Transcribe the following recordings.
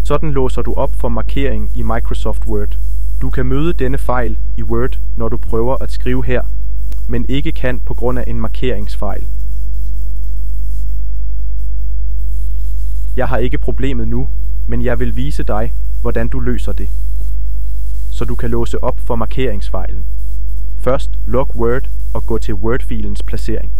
Sådan låser du op for markering i Microsoft Word. Du kan møde denne fejl i Word, når du prøver at skrive her, men ikke kan på grund af en markeringsfejl. Jeg har ikke problemet nu, men jeg vil vise dig, hvordan du løser det, så du kan låse op for markeringsfejlen. Først luk Word og gå til Word-filens placering.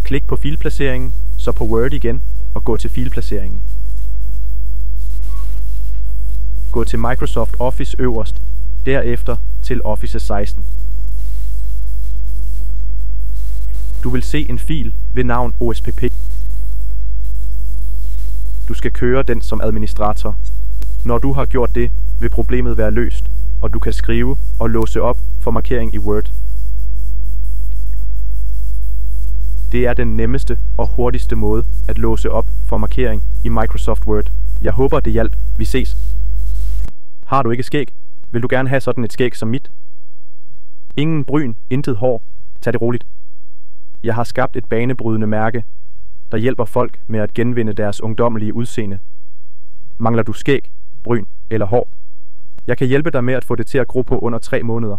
Klik på filplaceringen, så på Word igen og gå til filplaceringen. Gå til Microsoft Office øverst, derefter til Office 16. Du vil se en fil ved navn OSPP. Du skal køre den som administrator. Når du har gjort det, vil problemet være løst, og du kan skrive og låse op for markering i Word. Det er den nemmeste og hurtigste måde at låse op for markering i Microsoft Word. Jeg håber, det hjalp. Vi ses. Har du ikke skæg? Vil du gerne have sådan et skæg som mit? Ingen bryn, intet hår. Tag det roligt. Jeg har skabt et banebrydende mærke, der hjælper folk med at genvinde deres ungdommelige udseende. Mangler du skæg, bryn eller hår? Jeg kan hjælpe dig med at få det til at gro på under 3 måneder.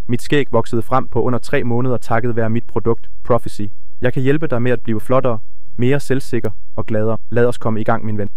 Mit skæg voksede frem på under 3 måneder takket være mit produkt, Prophecy. Jeg kan hjælpe dig med at blive flottere, mere selvsikker og gladere. Lad os komme i gang, min ven.